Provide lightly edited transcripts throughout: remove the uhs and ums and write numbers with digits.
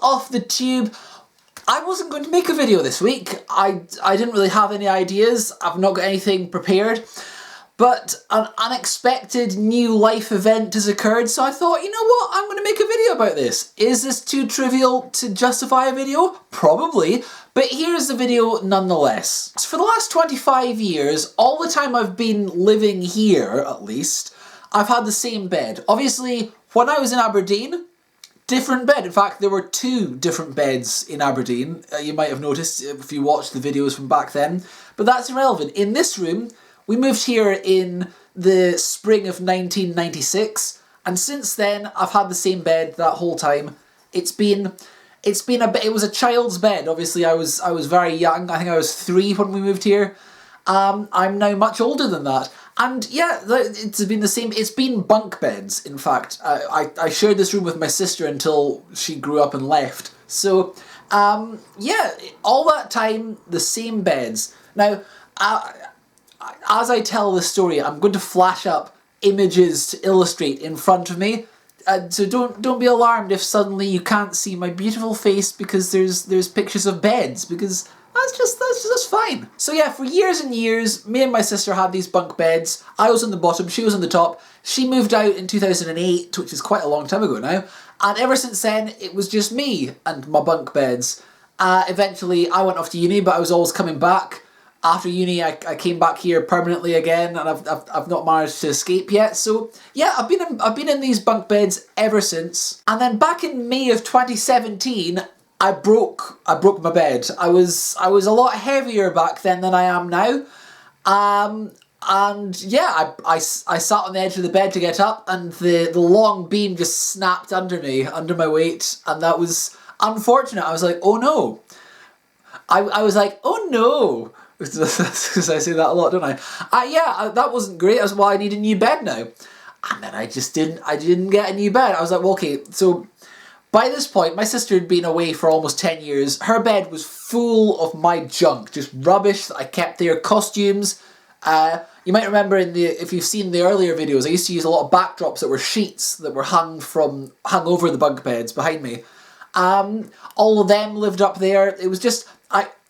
off the tube. I wasn't going to make a video this week. I didn't really have any ideas. I've not got anything prepared. But an unexpected new life event has occurred, so I thought, you know what, I'm going to make a video about this. Is this too trivial to justify a video? Probably, but here's the video nonetheless. So for the last 25 years, all the time I've been living here, at least, I've had the same bed. Obviously, when I was in Aberdeen, different bed. In fact, there were 2 different beds in Aberdeen. You might have noticed if you watched the videos from back then, but that's irrelevant. In this room, we moved here in the spring of 1996, and since then I've had the same bed that whole time. It was a child's bed. Obviously I was very young. I think I was 3 when we moved here. I'm now much older than that. And yeah, it's been the same. It's been bunk beds, in fact. I shared this room with my sister until she grew up and left. So yeah, all that time, the same beds. Now, as I tell this story, I'm going to flash up images to illustrate in front of me. So don't be alarmed if suddenly you can't see my beautiful face because there's pictures of beds, because that's fine. So yeah, for years and years, me and my sister had these bunk beds. I was on the bottom, she was on the top. She moved out in 2008, which is quite a long time ago now. And ever since then, it was just me and my bunk beds. Eventually, I went off to uni, but I was always coming back. After uni, I came back here permanently again, and I've not managed to escape yet. So yeah, I've been in these bunk beds ever since. And then back in May of 2017, I broke my bed. I was a lot heavier back then than I am now. And yeah, I sat on the edge of the bed to get up, and the long beam just snapped under me, under my weight, and that was unfortunate. I was like, oh no. I was like, oh no. Because I say that a lot, don't I? Yeah, that wasn't great. That's why I need a new bed now. And then I didn't get a new bed. I was like, well, okay, so by this point, my sister had been away for almost 10 years. Her bed was full of my junk, just rubbish that I kept there, costumes. You might remember if you've seen the earlier videos, I used to use a lot of backdrops that were sheets that were hung over the bunk beds behind me. All of them lived up there. It was just,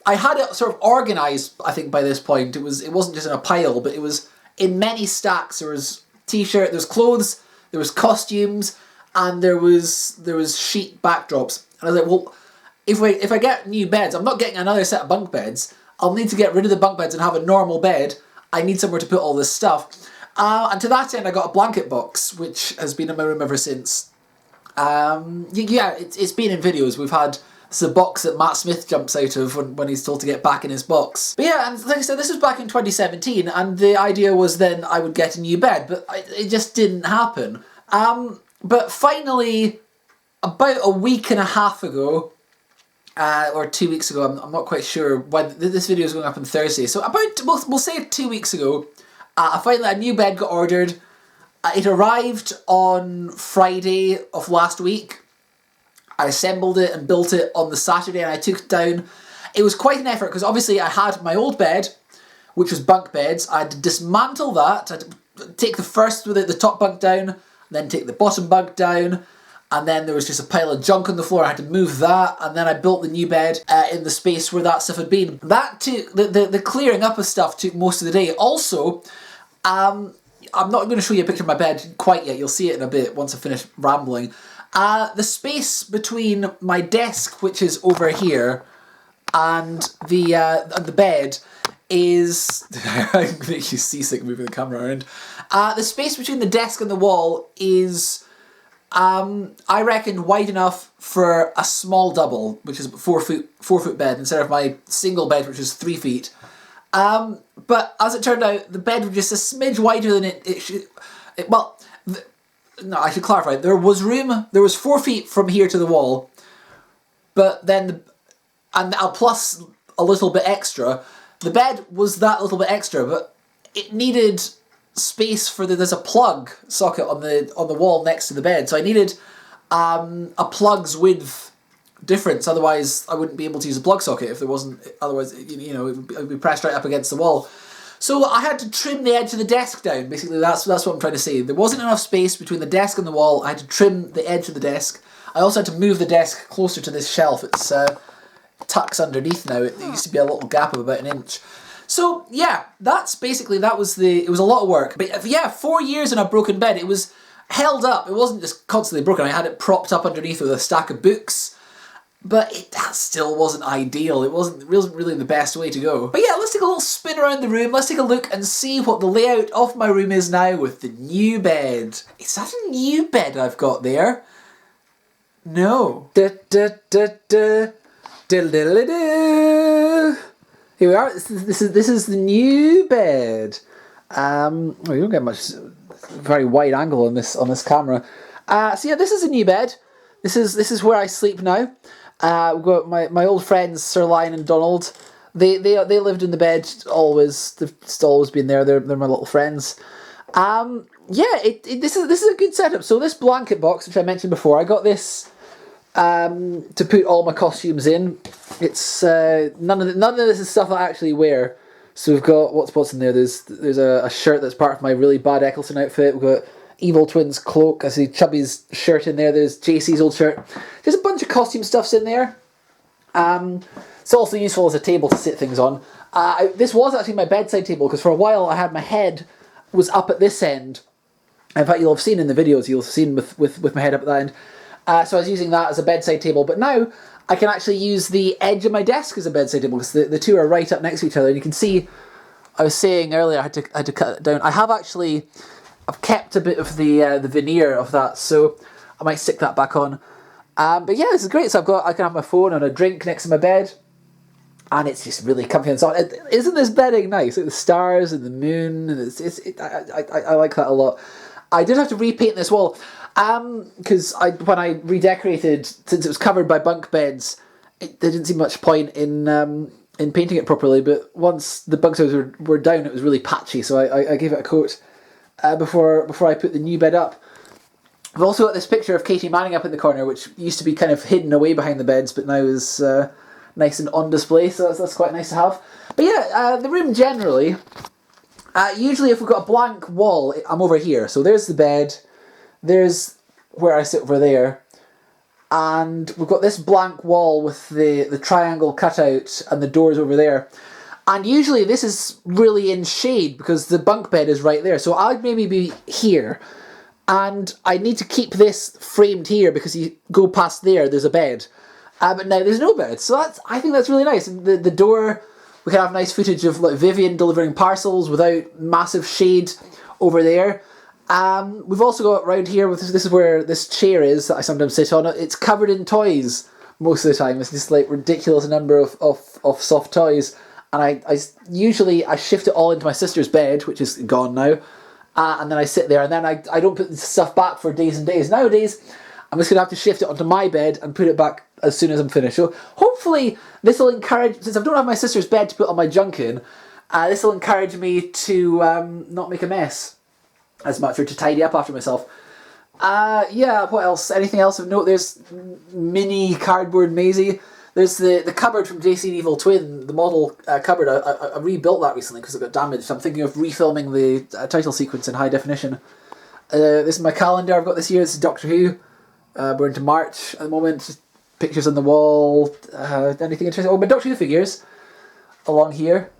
I had it sort of organised, I think, by this point. It wasn't just in a pile, but it was in many stacks. There was t-shirt, there was clothes, there was costumes, and there was sheet backdrops. And I was like, well, if I get new beds, I'm not getting another set of bunk beds. I'll need to get rid of the bunk beds and have a normal bed. I need somewhere to put all this stuff. And to that end, I got a blanket box, which has been in my room ever since. Yeah, it's been in videos. We've had... It's the box that Matt Smith jumps out of when he's told to get back in his box. But yeah, and like I said, this was back in 2017, and the idea was then I would get a new bed, but it just didn't happen. But finally, about a week and a half ago, or 2 weeks ago, I'm not quite sure when this video is going up on Thursday, so we'll say 2 weeks ago, finally a new bed got ordered. It arrived on Friday of last week. I assembled it and built it on the Saturday, and I took it down. It was quite an effort because obviously I had my old bed, which was bunk beds. I had to dismantle that. I had to take the top bunk down, then take the bottom bunk down, and then there was just a pile of junk on the floor. I had to move that, and then I built the new bed in the space where that stuff had been. That took the clearing up of stuff took most of the day. Also, I'm not going to show you a picture of my bed quite yet. You'll see it in a bit once I finish rambling. The space between my desk, which is over here, and the bed is... I make you seasick moving the camera around. The space between the desk and the wall is, I reckon, wide enough for a small double, which is a 4 foot bed, instead of my single bed, which is 3 feet. But as it turned out, the bed was just a smidge wider than it should... No, I should clarify. There was room. There was 4 feet from here to the wall, but then, plus a little bit extra. The bed was that little bit extra, but it needed space for there's a plug socket on the wall next to the bed, so I needed a plug's width difference. Otherwise, I wouldn't be able to use a plug socket if there wasn't. Otherwise, it would be pressed right up against the wall. So I had to trim the edge of the desk down. Basically, that's what I'm trying to say. There wasn't enough space between the desk and the wall. I had to trim the edge of the desk. I also had to move the desk closer to this shelf. It's tucks underneath now. It used to be a little gap of about 1 inch. So yeah, it was a lot of work. But yeah, 4 years in a broken bed. It was held up. It wasn't just constantly broken. I had it propped up underneath with a stack of books. But that still wasn't ideal. It wasn't really the best way to go. But yeah, let's take a little spin around the room. Let's take a look and see what the layout of my room is now with the new bed. Is that a new bed I've got there? No. Here we are. This is the new bed. We don't get much very wide angle on this camera. So yeah, this is a new bed. This is where I sleep now. We've got my old friends Sir Lion and Donald. They lived in the bed always. They've always been there. They're my little friends. Yeah, this is a good setup. So this blanket box, which I mentioned before, I got this to put all my costumes in. It's none of this is stuff I actually wear. So we've got what's in there. There's a shirt that's part of my really bad Eccleston outfit. We've got Evil Twins cloak. I see Chubby's shirt in there. There's JC's old shirt. There's a bunch of costume stuffs in there. It's also useful as a table to sit things on. This was actually my bedside table because for a while I had my head was up at this end. In fact, you'll have seen in the videos, you'll have seen with my head up at that end. So I was using that as a bedside table, but now I can actually use the edge of my desk as a bedside table because the two are right up next to each other. And you can see, I was saying earlier I had to cut it down. I've kept a bit of the veneer of that, so I might stick that back on. But yeah, this is great. So I can have my phone and a drink next to my bed, and it's just really comfy and soft. Isn't this bedding nice? Like the stars and the moon, and I like that a lot. I did have to repaint this wall because when I redecorated, since it was covered by bunk beds, there didn't seem much point in painting it properly. But once the bunk beds were down, it was really patchy, so I gave it a coat before I put the new bed up. I've also got this picture of Katie Manning up in the corner, which used to be kind of hidden away behind the beds, but now is nice and on display, so that's quite nice to have. But yeah, the room generally, usually if we've got a blank wall, I'm over here. So there's the bed, there's where I sit over there, and we've got this blank wall with the triangle cutout and the doors over there. And usually this is really in shade because the bunk bed is right there. So I'd maybe be here. And I need to keep this framed here because you go past there's a bed. But now there's no bed. So I think that's really nice. The door, we can have nice footage of like Vivian delivering parcels without massive shade over there. We've also got around here, this is where this chair is that I sometimes sit on. It's covered in toys most of the time. It's this like ridiculous number of soft toys. And I usually shift it all into my sister's bed, which is gone now. And then I sit there, and then I don't put the stuff back for days and days. Nowadays, I'm just going to have to shift it onto my bed and put it back as soon as I'm finished. So hopefully this will encourage, since I don't have my sister's bed to put all my junk in, this will encourage me to not make a mess as much, or to tidy up after myself. Yeah, what else? Anything else of note? There's mini cardboard Maisie. There's the cupboard from JC and Evil Twin, the model cupboard. I rebuilt that recently because it got damaged. I'm thinking of refilming the title sequence in high definition. This is my calendar I've got this year. This is Doctor Who. We're into March at the moment. Just pictures on the wall. Anything interesting? Oh, my Doctor Who figures along here.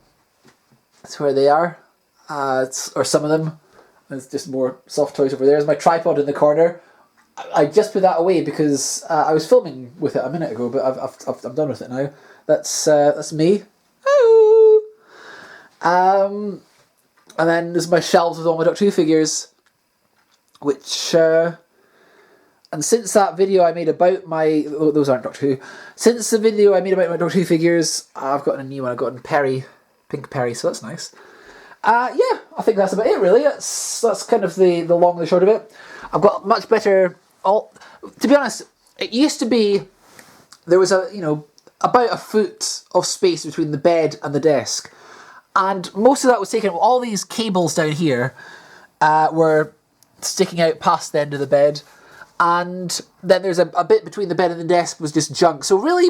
That's where they are. Or some of them. There's just more soft toys over there. There's my tripod in the corner. I just put that away because I was filming with it a minute ago, but I'm done with it now. That's me. Ooh. And then there's my shelves with all my Doctor Who figures, which and since that video I made about those aren't Doctor Who. Since the video I made about my Doctor Who figures, I've gotten a new one. I've gotten Perry, Pink Perry, so that's nice. Yeah, I think that's about it really. That's kind of the long and the short of it. I've got much better. To be honest, it used to be there was about a foot of space between the bed and the desk, and most of that was taken. All these cables down here were sticking out past the end of the bed, and then there's a bit between the bed and the desk was just junk. So really,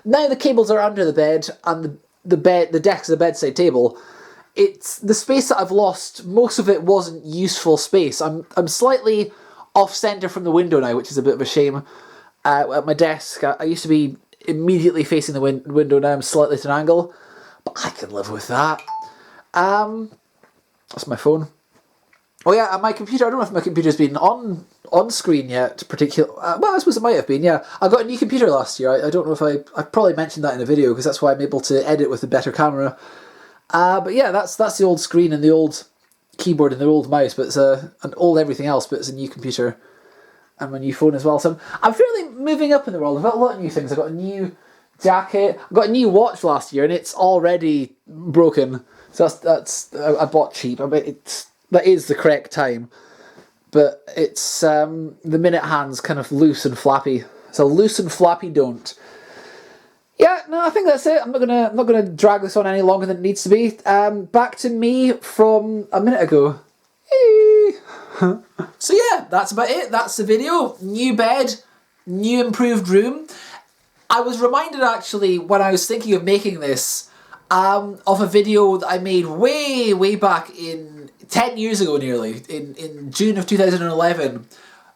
now the cables are under the bed, and the desk is a bedside table. it's the space that I've lost. Most of it wasn't useful space. I'm slightly off center from the window now, which is a bit of a shame. At my desk, I used to be immediately facing the window. Now I'm slightly at an angle, but I can live with that. That's my phone. Oh yeah, and my computer. I don't know if my computer's been on screen yet. Well, I suppose it might have been. Yeah, I got a new computer last year. I don't know if I probably mentioned that in a video because that's why I'm able to edit with a better camera. But yeah, that's the old screen and the old keyboard and the old mouse, but it's an old everything else. But it's a new computer and my new phone as well. So I'm fairly moving up in the world. I've got a lot of new things. I got a new jacket. I got a new watch last year, and it's already broken. So that's I bought cheap. I mean, that is the correct time, but it's the minute hand's kind of loose and flappy. So loose and flappy don't. Yeah, no, I think that's it. I'm not gonna drag this on any longer than it needs to be. Back to me from a minute ago. So yeah, that's about it. That's the video. New bed, new improved room. I was reminded actually when I was thinking of making this of a video that I made way back in 10 years ago nearly, in June of 2011,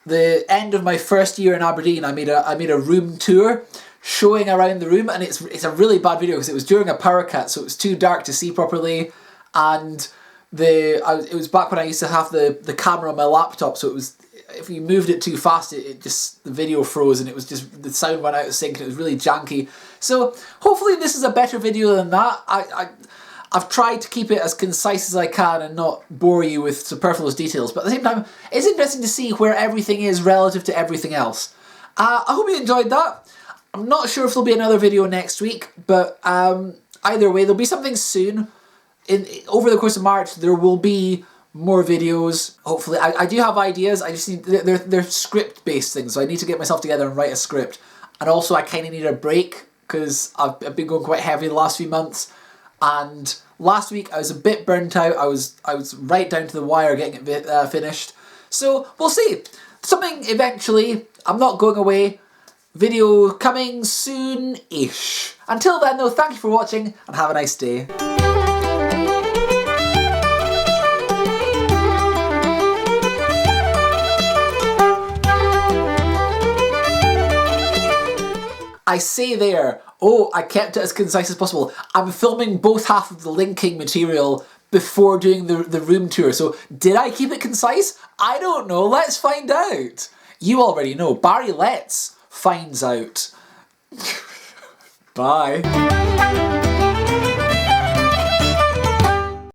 the end of my first year in Aberdeen. I made a room tour showing around the room, and it's a really bad video because it was during a power cut, so it was too dark to see properly, and it was back when I used to have the camera on my laptop, so it was, if you moved it too fast, it just, the video froze and it was just, the sound went out of sync and it was really janky. So hopefully this is a better video than that. I've tried to keep it as concise as I can and not bore you with superfluous details, but at the same time, it's interesting to see where everything is relative to everything else. I hope you enjoyed that. I'm not sure if there'll be another video next week, but either way, there'll be something soon. Over the course of March, there will be more videos. Hopefully, I do have ideas. I just need, they're script-based things, so I need to get myself together and write a script. And also, I kind of need a break because I've been going quite heavy the last few months. And last week I was a bit burnt out. I was right down to the wire getting it finished. So we'll see. Something eventually. I'm not going away. Video coming soon-ish. Until then though, thank you for watching and have a nice day. I say there, oh, I kept it as concise as possible. I'm filming both half of the linking material before doing the room tour. So did I keep it concise? I don't know. Let's find out. You already know. Barry Letts finds out. Bye.